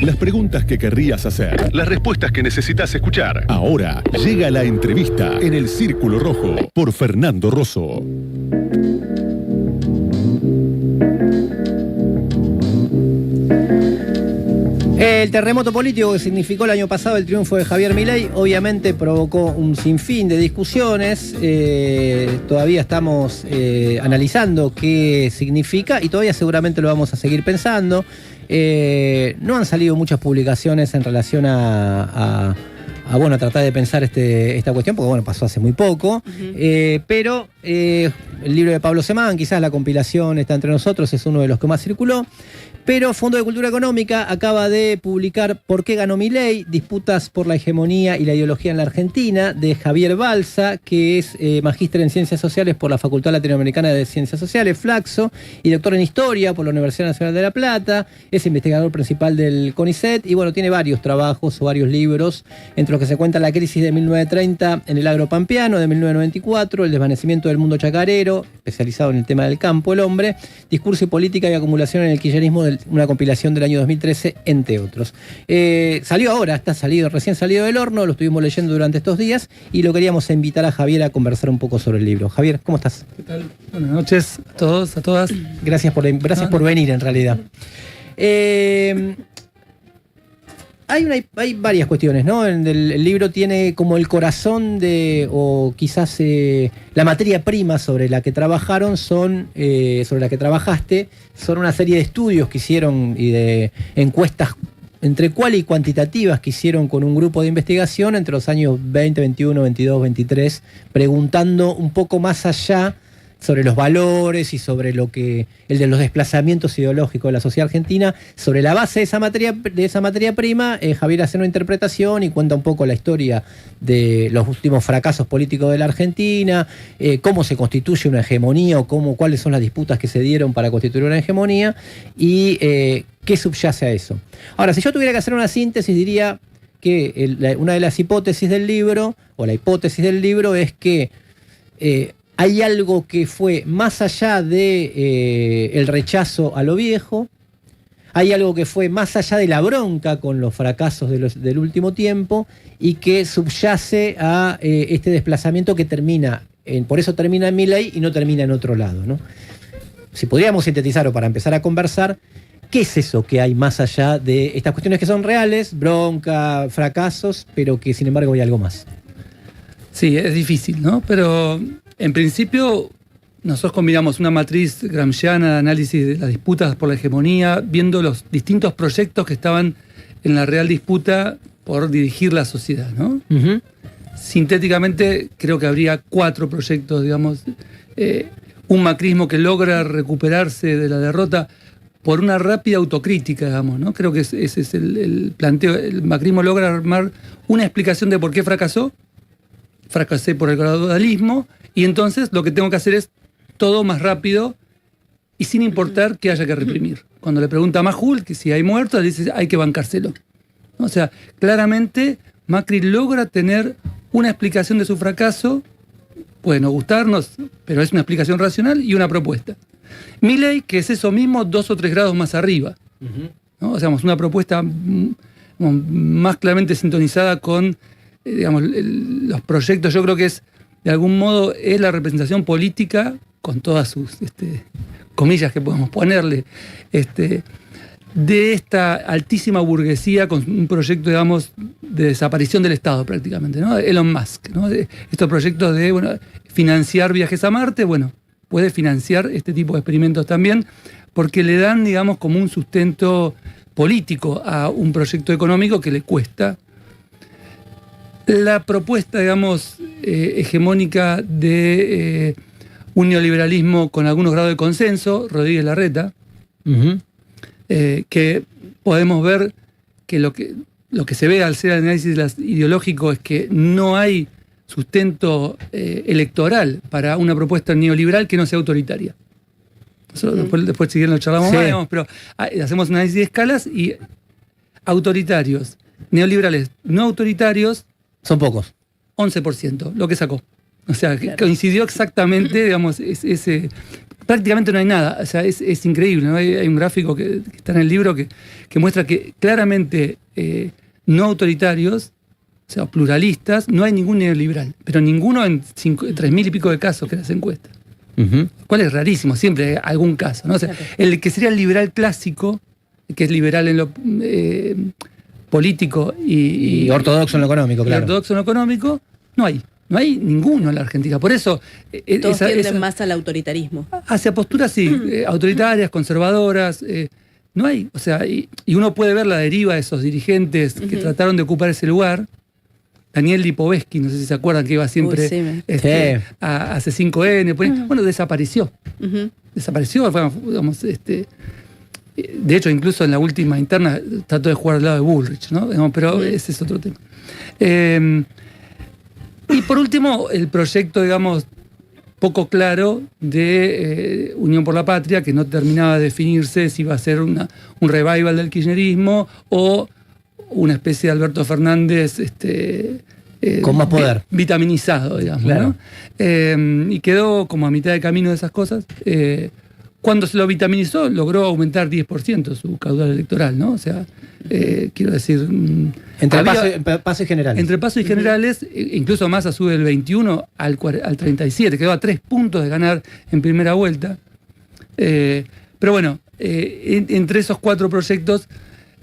Las preguntas que querrías hacer, las respuestas que necesitas escuchar. Ahora llega la entrevista en el Círculo Rojo por Fernando Rosso. El terremoto político que significó el año pasado el triunfo de Javier Milei obviamente provocó un sinfín de discusiones. Todavía estamos analizando qué significa y todavía seguramente lo vamos a seguir pensando. No han salido muchas publicaciones en relación a tratar de pensar esta cuestión, porque pasó hace muy poco. Pero el libro de Pablo Semán, quizás la compilación está entre nosotros, es uno de los que más circuló. Pero Fondo de Cultura Económica acaba de publicar ¿Por qué ganó Milei? Disputas por la hegemonía y la ideología en la Argentina, de Javier Balsa, que es magíster en Ciencias Sociales por la Facultad Latinoamericana de Ciencias Sociales, Flaxo, y doctor en Historia por la Universidad Nacional de La Plata. Es investigador principal del CONICET y tiene varios trabajos o varios libros, entre los que se cuenta La crisis de 1930 en el agro pampeano, de 1994, El desvanecimiento del mundo chacarero, especializado en el tema del campo, el hombre, Discurso y política y acumulación en el kirchnerismo, una compilación del año 2013, entre otros. Salió ahora, recién salido del horno, lo estuvimos leyendo durante estos días y lo queríamos invitar a Javier a conversar un poco sobre el libro. Javier, ¿cómo estás? ¿Qué tal? Buenas noches a todos, a todas. Gracias por venir, en realidad. Hay varias cuestiones, ¿no? El libro tiene como el corazón o quizás la materia prima sobre la que trabajaste, son una serie de estudios que hicieron y de encuestas entre cual y cuantitativas que hicieron con un grupo de investigación entre los años 20, 21, 22, 23, preguntando un poco más allá sobre los valores y sobre el de los desplazamientos ideológicos de la sociedad argentina. Sobre la base de esa materia prima, Javier hace una interpretación y cuenta un poco la historia de los últimos fracasos políticos de la Argentina, cómo se constituye una hegemonía o cuáles son las disputas que se dieron para constituir una hegemonía y qué subyace a eso. Ahora, si yo tuviera que hacer una síntesis, diría que una de las hipótesis del libro, o la hipótesis del libro, es que hay algo que fue más allá de el rechazo a lo viejo, hay algo que fue más allá de la bronca con los fracasos del último tiempo y que subyace a este desplazamiento que por eso termina en Milei y no termina en otro lado, ¿no? Si podríamos sintetizar o para empezar a conversar, ¿qué es eso que hay más allá de estas cuestiones que son reales, bronca, fracasos, pero que sin embargo hay algo más? Sí, es difícil, ¿no? Pero en principio nosotros combinamos una matriz gramsciana de análisis de las disputas por la hegemonía, viendo los distintos proyectos que estaban en la real disputa por dirigir la sociedad, ¿no? Uh-huh. Sintéticamente creo que habría 4 proyectos, digamos, un macrismo que logra recuperarse de la derrota por una rápida autocrítica, digamos, ¿no? Creo que ese es el planteo. El macrismo logra armar una explicación de por qué fracasé por el gradualismo, y entonces lo que tengo que hacer es todo más rápido y sin importar que haya que reprimir. Cuando le pregunta a Majul que si hay muertos, le dice hay que bancárselo. O sea, claramente Macri logra tener una explicación de su fracaso, puede no gustarnos, pero es una explicación racional y una propuesta. Milei, que es eso mismo 2 o 3 grados más arriba, ¿no? O sea, una propuesta más claramente sintonizada con los proyectos. Yo creo que de algún modo es la representación política, con todas sus comillas que podemos ponerle, de esta altísima burguesía con un proyecto, digamos, de desaparición del Estado prácticamente, ¿no? Elon Musk, ¿no? Estos proyectos de financiar viajes a Marte, puede financiar este tipo de experimentos también, porque le dan, digamos, como un sustento político a un proyecto económico que le cuesta. La propuesta, digamos, hegemónica de un neoliberalismo con algunos grados de consenso, Rodríguez Larreta, uh-huh. Que podemos ver que lo que se ve al ser el análisis ideológico es que no hay sustento electoral para una propuesta neoliberal que no sea autoritaria. Después si quieren lo charlamos más, digamos, pero hacemos un análisis de escalas y autoritarios, neoliberales, no autoritarios, son pocos. 11%, lo que sacó. O sea, coincidió exactamente, digamos, prácticamente no hay nada. O sea, es increíble, ¿no? Hay un gráfico que está en el libro que muestra que claramente no autoritarios, o sea, pluralistas, no hay ningún neoliberal, pero ninguno en 3.000 y pico de casos que las encuestas. Cuál es rarísimo, siempre hay algún caso, ¿no? O sea, el que sería el liberal clásico, que es liberal en lo político y ortodoxo en lo económico, claro. Ortodoxo en lo económico, no hay ninguno en la Argentina. Por eso todos tienden más al autoritarismo. Hacia posturas autoritarias, conservadoras, no hay. O sea, y uno puede ver la deriva de esos dirigentes que trataron de ocupar ese lugar. Daniel Lipovetsky, no sé si se acuerdan, que iba siempre a C5N. Bueno, desapareció. Desapareció, digamos, de hecho, incluso en la última interna trató de jugar al lado de Bullrich, ¿no? Digamos, pero ese es otro tema. Y por último, el proyecto, digamos, poco claro de Unión por la Patria, que no terminaba de definirse si iba a ser un revival del kirchnerismo o una especie de Alberto Fernández con más poder, vitaminizado, digamos, claro. ¿No? Y quedó como a mitad de camino de esas cosas. Cuando se lo vitaminizó, logró aumentar 10% su caudal electoral, ¿no? O sea, quiero decir... Entre pasos y generales. Entre pasos y generales, incluso Massa sube del 21 al 37, quedó a 3 puntos de ganar en primera vuelta. Pero bueno, entre esos 4 proyectos,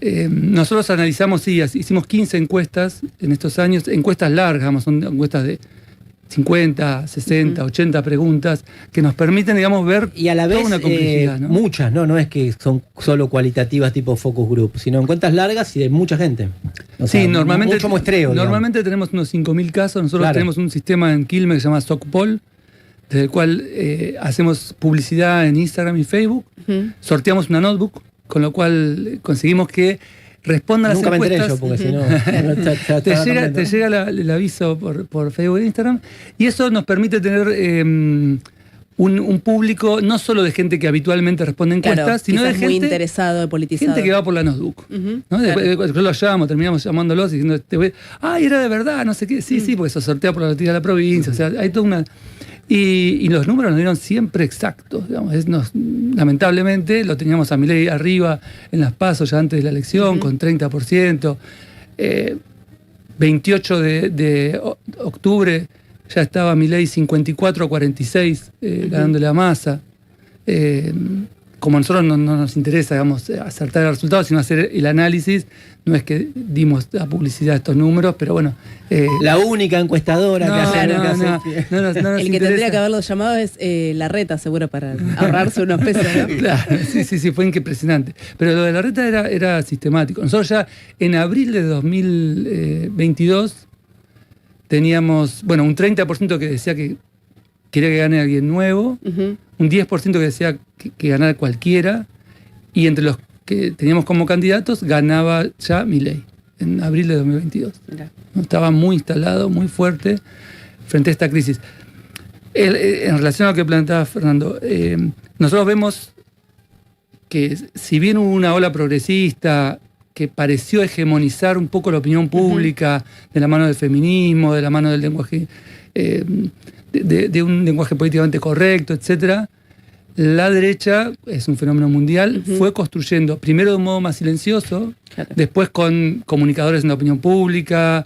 nosotros analizamos, hicimos 15 encuestas en estos años, encuestas largas, son encuestas de 50, 60, 80 preguntas que nos permiten, digamos, ver y a la vez una complejidad, ¿no? Muchas, no es que son solo cualitativas tipo focus group, sino encuestas largas y de mucha gente. O sea, sí, normalmente mucho muestreo. Normalmente tenemos unos 5.000 casos. Nosotros tenemos un sistema en Quilmes que se llama SocPoll, desde el cual hacemos publicidad en Instagram y Facebook. Sorteamos una notebook, con lo cual conseguimos que respondan las encuestas. Nunca me enteré yo, porque si no... te llega el aviso por Facebook e Instagram, y eso nos permite tener un público no solo de gente que habitualmente responde encuestas, sino de gente muy interesado, politizado. Gente que va por la notebook. ¿No? Yo lo llamo, terminamos llamándolos y diciendo, era de verdad, no sé qué. Sí, porque se sortea por la lotería de la provincia. O sea, hay toda una... Y los números nos dieron siempre exactos, digamos. Lamentablemente lo teníamos a Milei arriba en las PASO ya antes de la elección, con 30%. 28 de octubre ya estaba Milei 54-46 ganándole a Massa. Como a nosotros no nos interesa, digamos, acertar el resultado, sino hacer el análisis, no es que dimos la publicidad de estos números, pero bueno. La única encuestadora que hace. El que tendría que haberlo llamado es Larreta, seguro, para ahorrarse unos pesos, ¿no? Claro, sí, fue impresionante. Pero lo de Larreta era sistemático. Nosotros ya en abril de 2022 teníamos, un 30% que decía que quería que gane alguien nuevo, un 10% que decía que ganara cualquiera, y entre los que teníamos como candidatos ganaba ya Milei en abril de 2022. Estaba muy instalado, muy fuerte frente a esta crisis. En relación a lo que planteaba Fernando, nosotros vemos que si bien hubo una ola progresista que pareció hegemonizar un poco la opinión pública de la mano del feminismo, de la mano del lenguaje, de un lenguaje políticamente correcto, etcétera, la derecha, es un fenómeno mundial, fue construyendo, primero de un modo más silencioso, después con comunicadores en la opinión pública,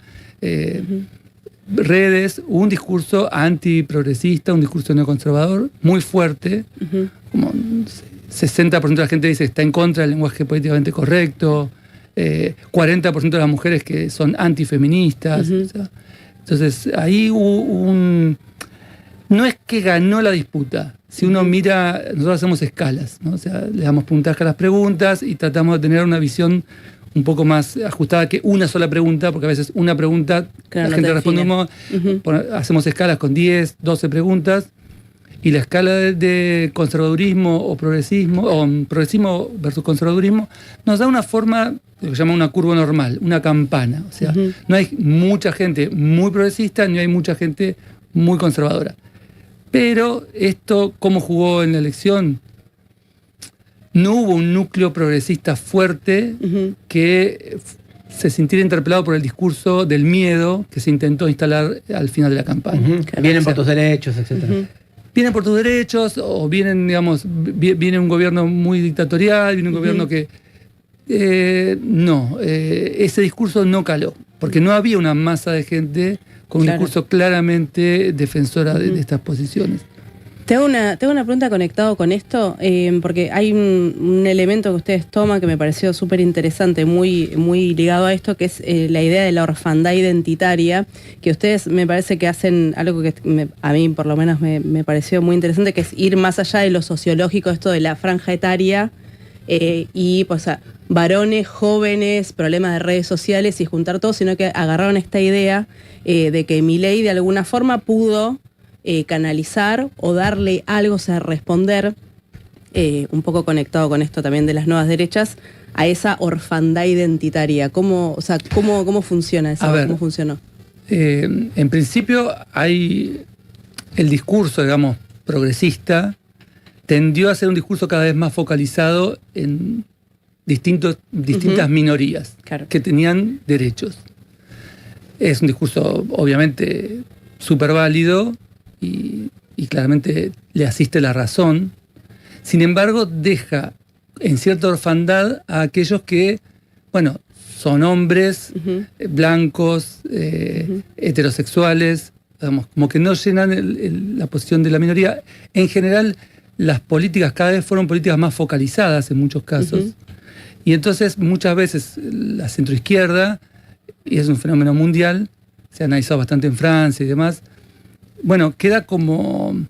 redes, un discurso antiprogresista, un discurso neoconservador muy fuerte, como 60% de la gente dice que está en contra del lenguaje políticamente correcto, 40% de las mujeres que son antifeministas. O sea, entonces ahí hubo no es que ganó la disputa. Si uno mira, nosotros hacemos escalas, ¿no? O sea, le damos puntaje a las preguntas y tratamos de tener una visión un poco más ajustada que una sola pregunta, porque a veces una pregunta, la gente responde un modo, hacemos escalas con 10, 12 preguntas, y la escala de conservadurismo o progresismo, o progresismo versus conservadurismo, nos da una forma, lo que se llama una curva normal, una campana. O sea, no hay mucha gente muy progresista, ni hay mucha gente muy conservadora. Pero esto, ¿cómo jugó en la elección? No hubo un núcleo progresista fuerte que se sintiera interpelado por el discurso del miedo que se intentó instalar al final de la campaña. Vienen por tus derechos, etc. vienen por tus derechos, o vienen, digamos, viene un gobierno muy dictatorial, viene un gobierno que... ese discurso no caló, porque no había una masa de gente con un discurso claramente defensora de estas posiciones. Te hago una pregunta conectado con esto, porque hay un elemento que ustedes toman que me pareció súper interesante, muy, muy ligado a esto, que es la idea de la orfandad identitaria, que ustedes me parece que hacen algo que a mí por lo menos me pareció muy interesante, que es ir más allá de lo sociológico, esto de la franja etaria, y pues varones, jóvenes, problemas de redes sociales y juntar todo, sino que agarraron esta idea de que Milei de alguna forma pudo canalizar o darle algo, o sea, responder, un poco conectado con esto también de las nuevas derechas, a esa orfandad identitaria. ¿Cómo funciona eso? ¿Cómo funcionó? En principio hay el discurso, digamos, progresista, tendió a ser un discurso cada vez más focalizado en distintas minorías que tenían derechos. Es un discurso obviamente súper válido y claramente le asiste la razón. Sin embargo, deja en cierta orfandad a aquellos que, bueno, son hombres, blancos, heterosexuales, digamos, como que no llenan la posición de la minoría. En general, las políticas cada vez fueron políticas más focalizadas en muchos casos. Y entonces muchas veces la centroizquierda, y es un fenómeno mundial, se ha analizado bastante en Francia y demás, bueno, queda como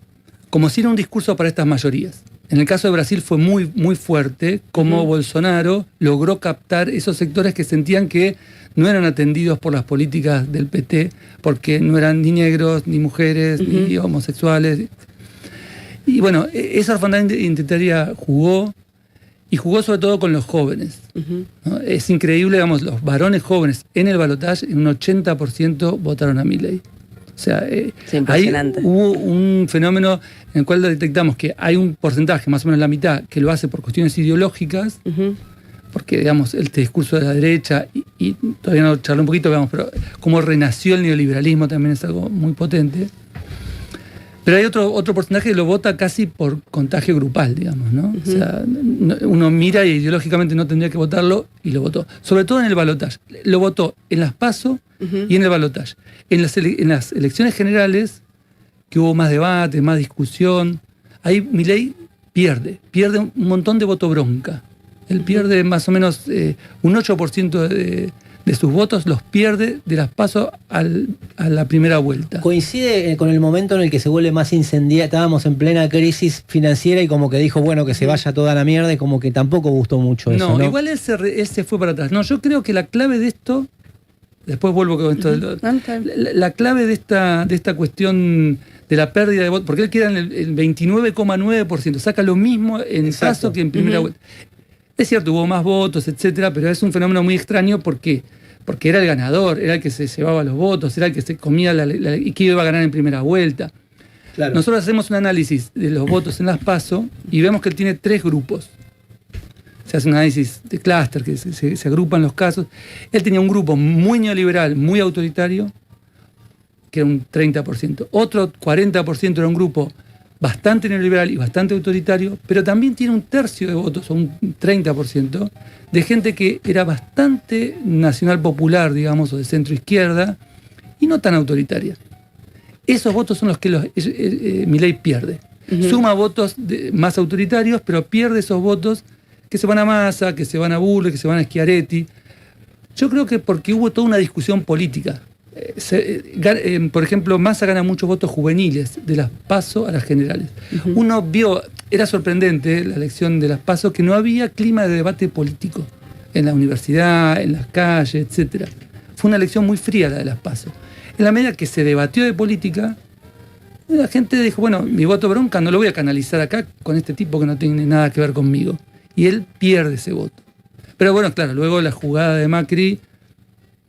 si era un discurso para estas mayorías. En el caso de Brasil fue muy, muy fuerte cómo Bolsonaro logró captar esos sectores que sentían que no eran atendidos por las políticas del PT, porque no eran ni negros, ni mujeres, ni homosexuales. Y bueno, esa orfandad identitaria jugó, y jugó sobre todo con los jóvenes. ¿No? Es increíble, digamos, los varones jóvenes en el balotaje, en un 80% votaron a Milei. O sea, ahí hubo un fenómeno en el cual detectamos que hay un porcentaje, más o menos la mitad, que lo hace por cuestiones ideológicas, porque, digamos, el discurso de la derecha, y todavía no charlé un poquito, digamos, pero cómo renació el neoliberalismo también es algo muy potente. Pero hay otro porcentaje que lo vota casi por contagio grupal, digamos, ¿no? O sea, uno mira y ideológicamente no tendría que votarlo y lo votó. Sobre todo en el balotaje. Lo votó en las PASO y en el balotaje. En las elecciones generales, que hubo más debate, más discusión, ahí Milei pierde un montón de voto bronca. Él pierde más o menos un 8% de sus votos, los pierde de las PASO a la primera vuelta. Coincide con el momento en el que se vuelve más incendiaria. Estábamos en plena crisis financiera y como que dijo, bueno, que se vaya toda la mierda, y como que tampoco gustó mucho eso, ¿no? Igual él se fue para atrás. No, yo creo que la clave de esto, después vuelvo con esto, la clave de esta cuestión de la pérdida de votos, porque él queda en el 29,9%, saca lo mismo en PASO que en primera vuelta. Es cierto, hubo más votos, etcétera, pero es un fenómeno muy extraño porque era el ganador, era el que se llevaba los votos, era el que se comía y que iba a ganar en primera vuelta. Claro. Nosotros hacemos un análisis de los votos en las PASO y vemos que él tiene 3 grupos. Se hace un análisis de clúster, que se agrupan los casos. Él tenía un grupo muy neoliberal, muy autoritario, que era un 30%. Otro 40% era un grupo bastante neoliberal y bastante autoritario, pero también tiene un tercio de votos, o un 30%, de gente que era bastante nacional popular, digamos, o de centro izquierda, y no tan autoritaria. Esos votos son los que Milei pierde. Suma votos más autoritarios, pero pierde esos votos que se van a Massa, que se van a Bullrich, que se van a Schiaretti. Yo creo que porque hubo toda una discusión política. Por ejemplo, Massa gana muchos votos juveniles de las PASO a las generales. Uno vio, era sorprendente la elección de las PASO, que no había clima de debate político en la universidad, en las calles, etc. Fue una elección muy fría la de las PASO. En la medida que se debatió de política, la gente dijo, bueno, mi voto bronca no lo voy a canalizar acá con este tipo que no tiene nada que ver conmigo. Y él pierde ese voto. Pero bueno, claro, luego la jugada de Macri,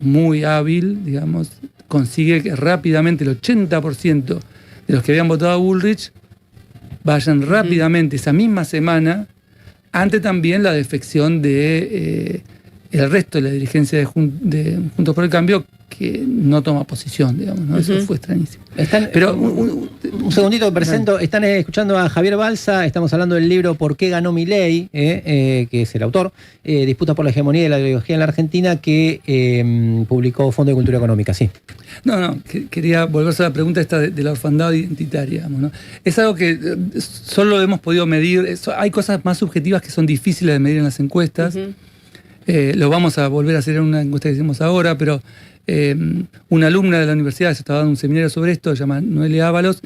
muy hábil, digamos, consigue que rápidamente el 80% de los que habían votado a Bullrich vayan rápidamente esa misma semana ante también la defección de el resto de la dirigencia de Juntos por el Cambio que no toma posición, digamos, ¿no? Eso fue extrañísimo. Pero un segundito que presento, están escuchando a Javier Balsa, estamos hablando del libro ¿Por qué ganó Milei? Que es el autor, Disputa por la hegemonía de la ideología en la Argentina, que publicó Fondo de Cultura Económica, sí. No, quería volverse a la pregunta esta de la orfandad identitaria, digamos, ¿no? Es algo que solo hemos podido medir, hay cosas más subjetivas que son difíciles de medir en las encuestas. Lo vamos a volver a hacer en una encuesta que hicimos ahora, pero una alumna de la universidad, se estaba dando un seminario sobre esto, se llama Noelia Ábalos,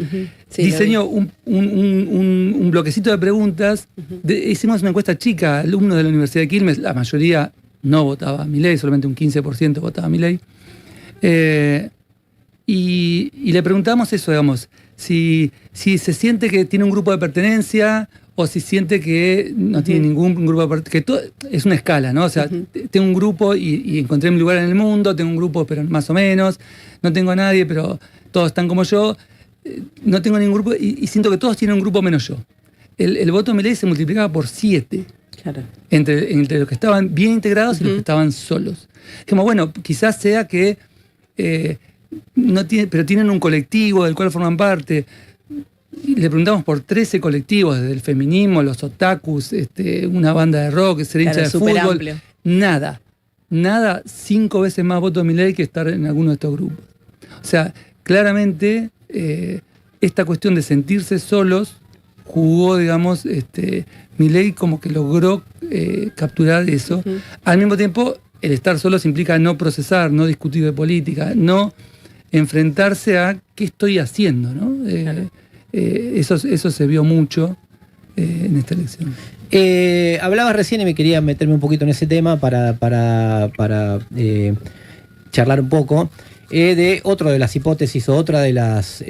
diseñó un bloquecito de preguntas. Hicimos una encuesta chica, alumnos de la Universidad de Quilmes, la mayoría no votaba a Milei, solamente un 15% votaba a Milei. Y le preguntamos eso, digamos, si se siente que tiene un grupo de pertenencia o si siente que no tiene ningún grupo de pertenencia, que todo es una escala, ¿no? O sea, tengo un grupo y encontré mi lugar en el mundo, tengo un grupo pero más o menos, no tengo a nadie pero todos están como yo, no tengo ningún grupo y siento que todos tienen un grupo menos yo. El voto de Milei se multiplicaba por 7. Claro. Entre los que estaban bien integrados y los que estaban solos. Como bueno, quizás sea que pero tienen un colectivo del cual forman parte. Y le preguntamos por 13 colectivos, desde el feminismo, los otakus, una banda de rock, ser hincha de fútbol. Amplio. Nada, 5 veces más votos de Milei que estar en alguno de estos grupos. O sea, claramente esta cuestión de sentirse solos jugó, digamos, Milei como que logró capturar eso. Al mismo tiempo, el estar solos implica no procesar, no discutir de política, no enfrentarse a qué estoy haciendo, ¿no? Claro. Eso se vio mucho en esta elección. Hablabas recién y me quería meterme un poquito en ese tema para charlar un poco de otra de las hipótesis o otra de las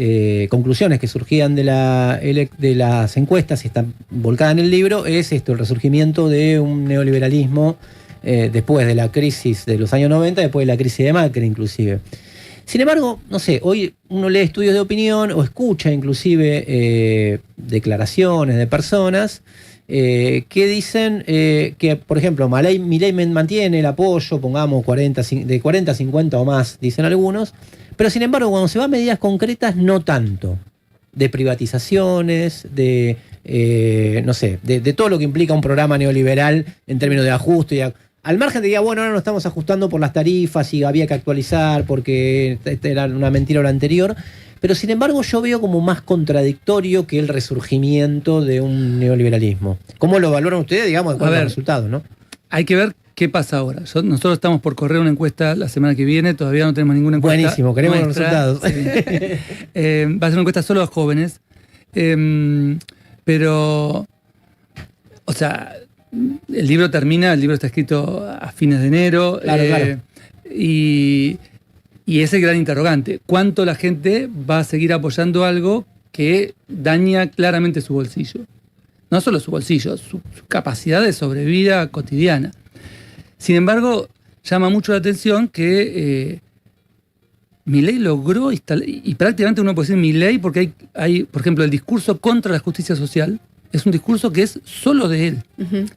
conclusiones que surgían de las encuestas y están volcadas en el libro, es el resurgimiento de un neoliberalismo después de la crisis de los años 90, después de la crisis de Macri inclusive. Sin embargo, no sé, hoy uno lee estudios de opinión o escucha inclusive declaraciones de personas que dicen que, por ejemplo, Milei mantiene el apoyo, pongamos de 40 a 50 o más, dicen algunos, pero sin embargo, cuando se va a medidas concretas, no tanto. De privatizaciones, de todo lo que implica un programa neoliberal en términos de ajuste y al margen de que, bueno, ahora nos estamos ajustando por las tarifas y había que actualizar porque era una mentira lo anterior, pero sin embargo yo veo como más contradictorio que el resurgimiento de un neoliberalismo. ¿Cómo lo valoran ustedes, digamos, de los resultados, no? Hay que ver qué pasa ahora. Nosotros estamos por correr una encuesta la semana que viene, todavía no tenemos ninguna encuesta. Buenísimo, queremos los resultados. Sí. Va a ser una encuesta solo a jóvenes, pero, o sea, el libro está escrito a fines de enero. Claro. Y es el gran interrogante. ¿Cuánto la gente va a seguir apoyando algo que daña claramente su bolsillo? No solo su bolsillo, su capacidad de sobrevida cotidiana. Sin embargo, llama mucho la atención que Milei logró instalar, y prácticamente uno puede decir Milei porque hay, por ejemplo, el discurso contra la justicia social. Es un discurso que es solo de él.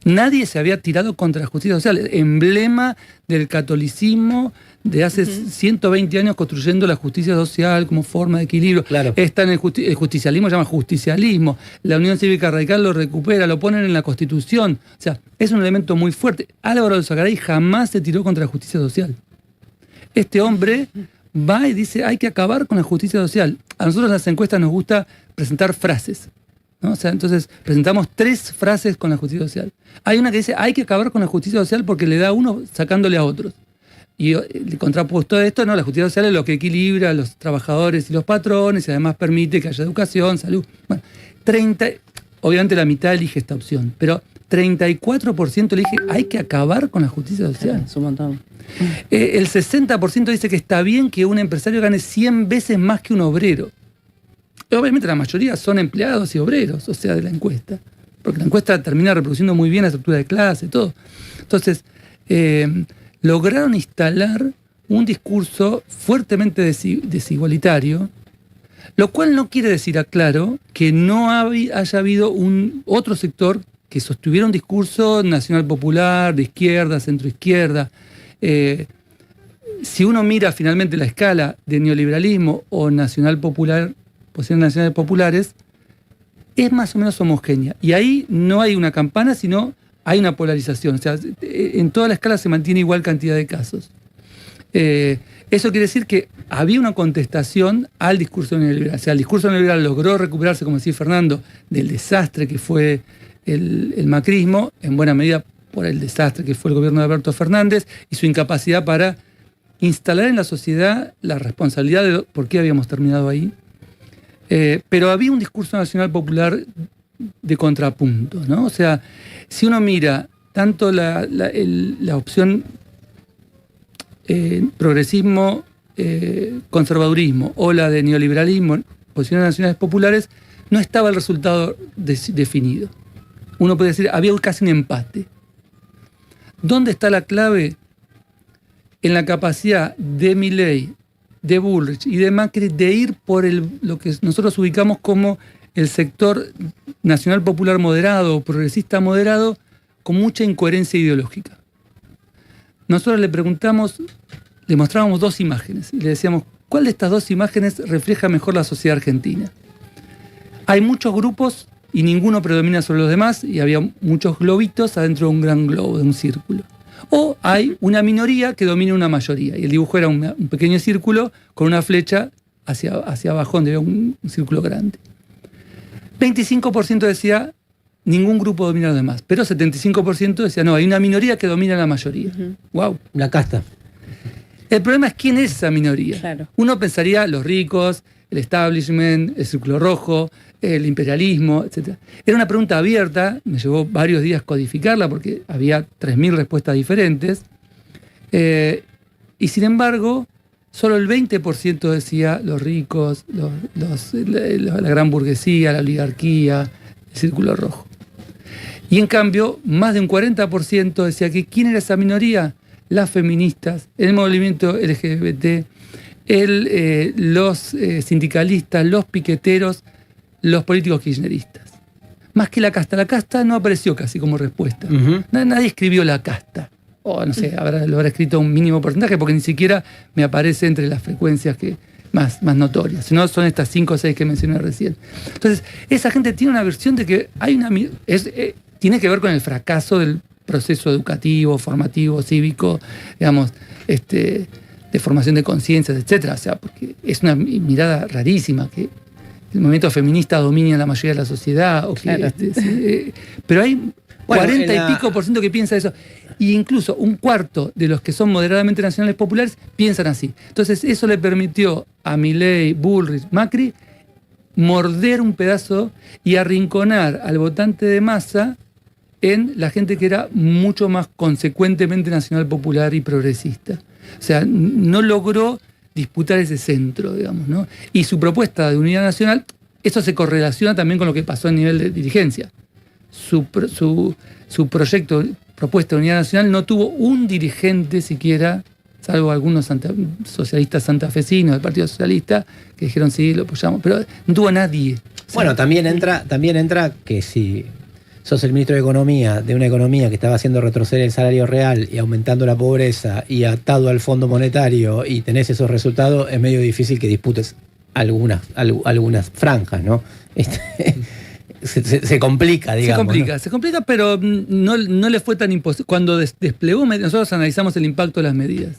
Nadie se había tirado contra la justicia social. Emblema del catolicismo de hace 120 años construyendo la justicia social como forma de equilibrio. Claro. Está en el justicialismo, se llama justicialismo. La Unión Cívica Radical lo recupera, lo ponen en la Constitución. O sea, es un elemento muy fuerte. Álvaro de Sacaray jamás se tiró contra la justicia social. Este hombre va y dice, hay que acabar con la justicia social. A nosotros en las encuestas nos gusta presentar frases, ¿no? O sea, entonces presentamos 3 frases con la justicia social. Hay una que dice, hay que acabar con la justicia social porque le da a uno sacándole a otros. Y el contrapuesto de esto, no, la justicia social es lo que equilibra a los trabajadores y los patrones y además permite que haya educación, salud. Bueno, obviamente la mitad elige esta opción, pero 34% elige, hay que acabar con la justicia social. Es un montón. El 60% dice que está bien que un empresario gane 100 veces más que un obrero. Obviamente la mayoría son empleados y obreros, o sea, de la encuesta. Porque la encuesta termina reproduciendo muy bien la estructura de clase, todo. Entonces, lograron instalar un discurso fuertemente desigualitario, lo cual no quiere decir, aclaro, que no haya habido otro sector que sostuviera un discurso nacional popular, de izquierda, centroizquierda. Si uno mira finalmente la escala de neoliberalismo o nacional popular, posiciones nacionales populares, es más o menos homogénea. Y ahí no hay una campana, sino hay una polarización. O sea, en toda la escala se mantiene igual cantidad de casos. Eso quiere decir que había una contestación al discurso neoliberal. O sea, el discurso neoliberal logró recuperarse, como decía Fernando, del desastre que fue el macrismo, en buena medida por el desastre que fue el gobierno de Alberto Fernández y su incapacidad para instalar en la sociedad la responsabilidad de por qué habíamos terminado ahí. Pero había un discurso nacional popular de contrapunto, ¿no? O sea, si uno mira tanto la opción progresismo, conservadurismo o la de neoliberalismo, posiciones nacionales populares, no estaba el resultado definido. Uno puede decir, había casi un empate. ¿Dónde está la clave? En la capacidad de Milei, de Bullrich y de Macri de ir por lo que nosotros ubicamos como el sector nacional popular moderado o progresista moderado con mucha incoherencia ideológica. Nosotros le mostrábamos dos imágenes y le decíamos, ¿cuál de estas dos imágenes refleja mejor la sociedad argentina? Hay muchos grupos y ninguno predomina sobre los demás y había muchos globitos adentro de un gran globo, de un círculo. O hay una minoría que domina una mayoría y el dibujo era un pequeño círculo con una flecha hacia abajo donde había un círculo grande. 25% decía ningún grupo domina a los demás, pero 75% decía no, hay una minoría que domina a la mayoría. Wow. La casta. El problema es quién es esa minoría. Claro. Uno pensaría los ricos, el establishment, el círculo rojo, el imperialismo, etc. Era una pregunta abierta, me llevó varios días codificarla porque había 3.000 respuestas diferentes. Y sin embargo, solo el 20% decía los ricos, la gran burguesía, la oligarquía, el círculo rojo. Y en cambio, más de un 40% decía que ¿quién era esa minoría? Las feministas, el movimiento LGBT, los sindicalistas, los piqueteros, los políticos kirchneristas. Más que la casta no apareció casi como respuesta. Nadie escribió la casta. O no sé, lo habrá escrito un mínimo porcentaje porque ni siquiera me aparece entre las frecuencias más notorias. Si no, son estas 5 o 6 que mencioné recién. Entonces, esa gente tiene una versión de que hay tiene que ver con el fracaso del proceso educativo, formativo, cívico, digamos, de formación de conciencias, etcétera. O sea, porque es una mirada rarísima que el movimiento feminista domina la mayoría de la sociedad. O que, claro. Pero hay 40 y pico % que piensa eso. E incluso un cuarto de los que son moderadamente nacionales populares piensan así. Entonces eso le permitió a Milei, Bullrich, Macri morder un pedazo y arrinconar al votante de masa en la gente que era mucho más consecuentemente nacional popular y progresista. O sea, no logró disputar ese centro, digamos, ¿no? Y su propuesta de unidad nacional, eso se correlaciona también con lo que pasó a nivel de dirigencia. Su propuesta de unidad nacional no tuvo un dirigente siquiera, salvo algunos socialistas santafesinos del Partido Socialista, que dijeron sí, lo apoyamos, pero no tuvo a nadie. Bueno, también entra que si sos el ministro de Economía de una economía que estaba haciendo retroceder el salario real y aumentando la pobreza y atado al Fondo Monetario y tenés esos resultados, es medio difícil que disputes algunas franjas, ¿no? Se complica, digamos. Se complica, pero no le fue tan imposible. Cuando desplegó, nosotros analizamos el impacto de las medidas.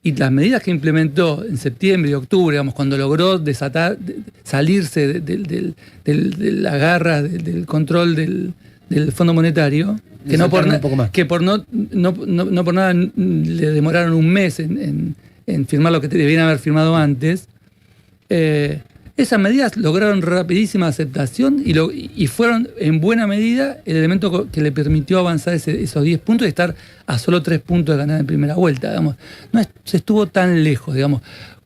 Y las medidas que implementó en septiembre y octubre, digamos, cuando logró salirse de la garra, del control del Fondo Monetario, que no por nada le demoraron un mes en firmar lo que debían haber firmado antes. Esas medidas lograron rapidísima aceptación y fueron en buena medida el elemento que le permitió avanzar esos 10 puntos y estar a solo 3 puntos de ganar en primera vuelta. Digamos. No se estuvo tan lejos, digamos.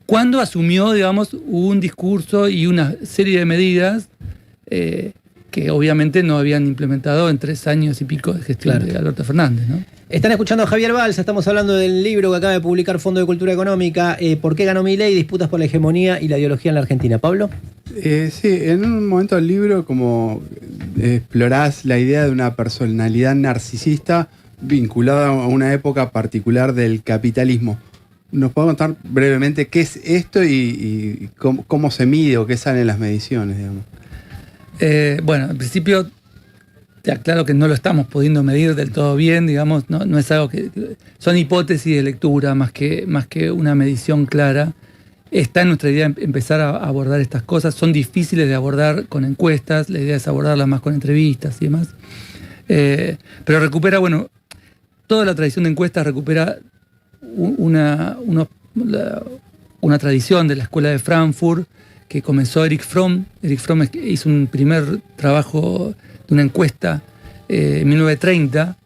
Cuando asumió, digamos, un discurso y una serie de medidas que obviamente no habían implementado en 3 años y pico de gestión de Alberto Fernández, ¿no? Están escuchando a Javier Balsa, estamos hablando del libro que acaba de publicar Fondo de Cultura Económica, ¿Por qué ganó Milei? Disputas por la hegemonía y la ideología en la Argentina. ¿Pablo? Sí, en un momento del libro como explorás la idea de una personalidad narcisista vinculada a una época particular del capitalismo. ¿Nos puede contar brevemente qué es esto y cómo se mide o qué salen las mediciones, digamos? Bueno, en principio te aclaro que no lo estamos pudiendo medir del todo bien, digamos, no es algo que... Son hipótesis de lectura más que una medición clara. Está en nuestra idea empezar a abordar estas cosas. Son difíciles de abordar con encuestas, la idea es abordarlas más con entrevistas y demás. Pero recupera, bueno, toda la tradición de encuestas recupera una tradición de la Escuela de Frankfurt que comenzó Erich Fromm. Erich Fromm hizo un primer trabajo de una encuesta en 1930,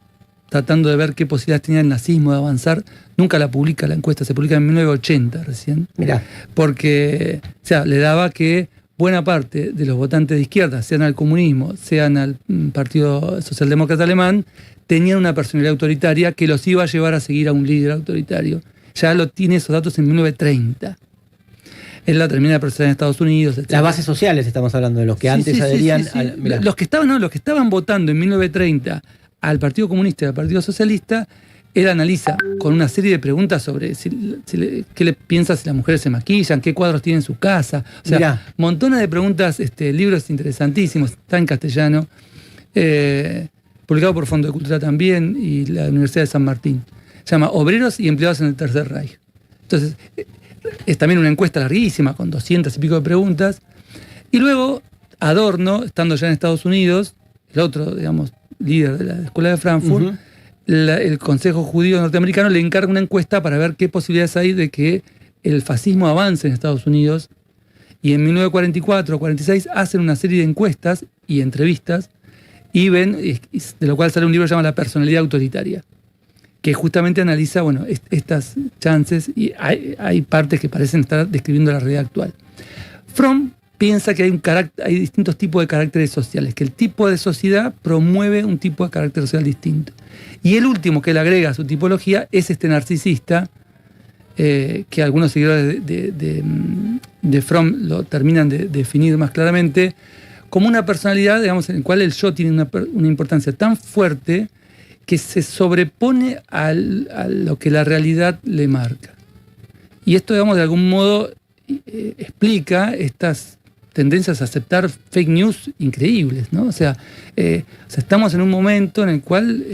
tratando de ver qué posibilidades tenía el nazismo de avanzar. Nunca la publica la encuesta, se publica en 1980 recién. Mirá. Porque, o sea, le daba que buena parte de los votantes de izquierda, sean al comunismo, sean al Partido Socialdemócrata Alemán, tenían una personalidad autoritaria que los iba a llevar a seguir a un líder autoritario. Ya tiene esos datos en 1930. Él la termina de procesar en Estados Unidos, etc. Las bases sociales estamos hablando, de los que antes adherían al... Mirá. Los que estaban votando en 1930 al Partido Comunista y al Partido Socialista, él analiza con una serie de preguntas sobre qué le piensa si las mujeres se maquillan, qué cuadros tiene en su casa. O sea, montones de preguntas, libros interesantísimos, está en castellano, publicado por Fondo de Cultura también y la Universidad de San Martín. Se llama Obreros y empleados en el Tercer Reich. Entonces, es también una encuesta larguísima, con 200 y pico de preguntas. Y luego, Adorno, estando ya en Estados Unidos, el otro, digamos, líder de la Escuela de Frankfurt, el Consejo Judío Norteamericano le encarga una encuesta para ver qué posibilidades hay de que el fascismo avance en Estados Unidos. Y en 1944 o 46 hacen una serie de encuestas y entrevistas y ven, de lo cual sale un libro que se llama La personalidad autoritaria, que justamente analiza, bueno, estas chances, y hay partes que parecen estar describiendo la realidad actual. Fromm piensa que hay distintos tipos de caracteres sociales, que el tipo de sociedad promueve un tipo de carácter social distinto. Y el último que él agrega a su tipología es este narcisista, que algunos seguidores de Fromm lo terminan de definir más claramente, como una personalidad, digamos, en la cual el yo tiene una importancia tan fuerte que se sobrepone a lo que la realidad le marca. Y esto, digamos, de algún modo explica estas tendencias a aceptar fake news increíbles, ¿no? O sea, estamos en un momento en el cual,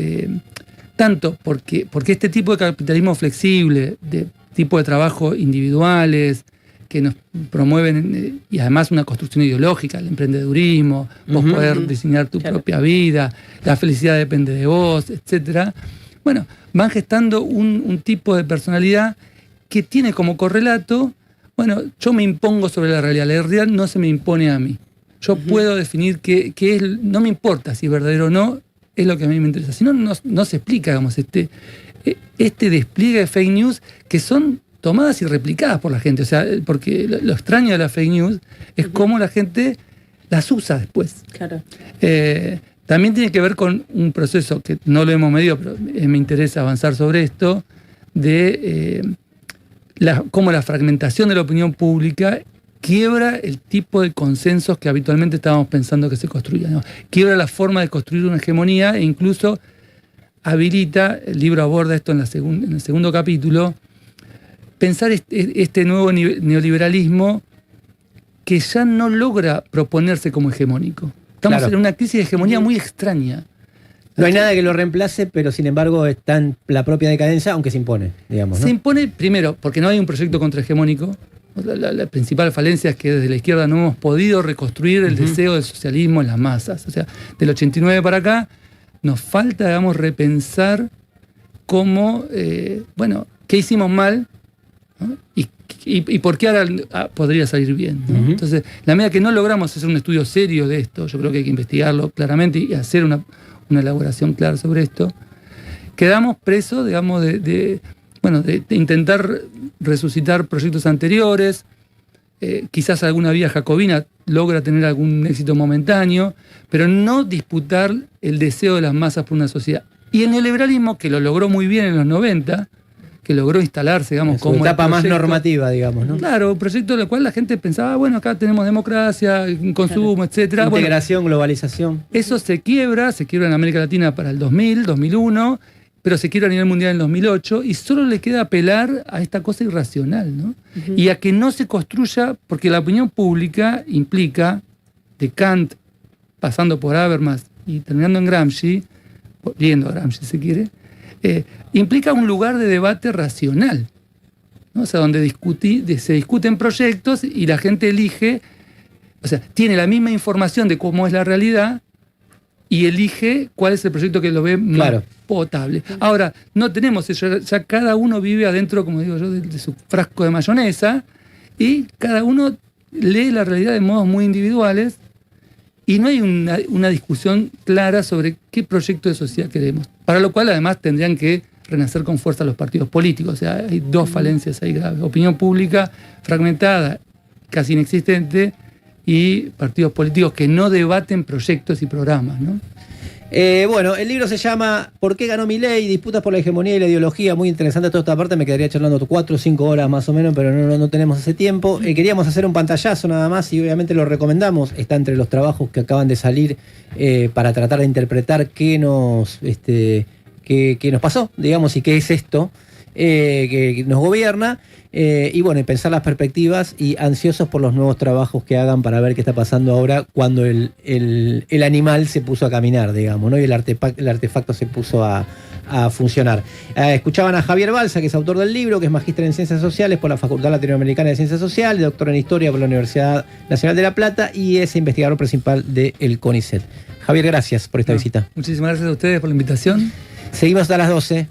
tanto porque este tipo de capitalismo flexible, de tipo de trabajo individuales, que nos promueven, y además una construcción ideológica, el emprendedurismo, vos poder diseñar tu propia vida, la felicidad depende de vos, etc. Bueno, van gestando un tipo de personalidad que tiene como correlato, bueno, yo me impongo sobre la realidad no se me impone a mí. Yo puedo definir qué es, no me importa si es verdadero o no, es lo que a mí me interesa. Si no, no se explica, digamos, este despliegue de fake news que son tomadas y replicadas por la gente. O sea, porque lo extraño de la fake news es cómo la gente las usa después. Claro. También tiene que ver con un proceso que no lo hemos medido, pero me interesa avanzar sobre esto, de cómo la fragmentación de la opinión pública quiebra el tipo de consensos que habitualmente estábamos pensando que se construían, ¿no? Quiebra la forma de construir una hegemonía e incluso habilita, el libro aborda esto en el segundo capítulo, pensar este nuevo neoliberalismo que ya no logra proponerse como hegemónico. Estamos en una crisis de hegemonía muy extraña. No hay nada que lo reemplace, pero sin embargo está en la propia decadencia, aunque se impone, digamos, ¿no? Se impone, primero, porque no hay un proyecto contrahegemónico. La principal falencia es que desde la izquierda no hemos podido reconstruir el deseo del socialismo en las masas. O sea, del 89 para acá nos falta, digamos, repensar cómo, qué hicimos mal, ¿no? Y por qué ahora podría salir bien, ¿no? Entonces, la medida que no logramos hacer un estudio serio de esto, yo creo que hay que investigarlo claramente y hacer una elaboración clara sobre esto, quedamos presos, digamos, de intentar resucitar proyectos anteriores, quizás alguna vía jacobina logra tener algún éxito momentáneo, pero no disputar el deseo de las masas por una sociedad. Y el neoliberalismo, que lo logró muy bien en los 90, que logró instalarse, digamos, como etapa más normativa, digamos, ¿no? Claro, un proyecto en el cual la gente pensaba, bueno, acá tenemos democracia, consumo, etcétera. Integración, globalización. Eso se quiebra en América Latina para el 2000, 2001, pero se quiebra a nivel mundial en el 2008, y solo le queda apelar a esta cosa irracional, ¿no? Y a que no se construya, porque la opinión pública implica, de Kant, pasando por Habermas y terminando en Gramsci, leyendo a Gramsci si quiere, implica un lugar de debate racional, ¿no? O sea, donde se discuten proyectos y la gente elige, o sea, tiene la misma información de cómo es la realidad y elige cuál es el proyecto que lo ve más potable. Ahora, no tenemos eso, ya cada uno vive adentro, como digo yo, de su frasco de mayonesa, y cada uno lee la realidad de modos muy individuales, y no hay una discusión clara sobre qué proyecto de sociedad queremos. Para lo cual, además, tendrían que renacer con fuerza los partidos políticos. O sea, hay dos falencias ahí graves. Opinión pública fragmentada, casi inexistente, y partidos políticos que no debaten proyectos y programas, ¿no? Bueno, el libro se llama ¿Por qué ganó Milei? Disputas por la hegemonía y la ideología. Muy interesante toda esta parte, me quedaría charlando 4 o 5 horas más o menos, pero no tenemos ese tiempo. Queríamos hacer un pantallazo nada más y obviamente lo recomendamos. Está entre los trabajos que acaban de salir para tratar de interpretar qué nos pasó, digamos, y qué es esto que nos gobierna. Y bueno, y pensar las perspectivas y ansiosos por los nuevos trabajos que hagan para ver qué está pasando ahora cuando el animal se puso a caminar, digamos, ¿no? Y el artefacto se puso a funcionar. Escuchaban a Javier Balsa, que es autor del libro, que es magíster en Ciencias Sociales por la Facultad Latinoamericana de Ciencias Sociales, doctor en Historia por la Universidad Nacional de La Plata y es investigador principal del CONICET. Javier, gracias por esta visita. Muchísimas gracias a ustedes por la invitación. Seguimos hasta las 12.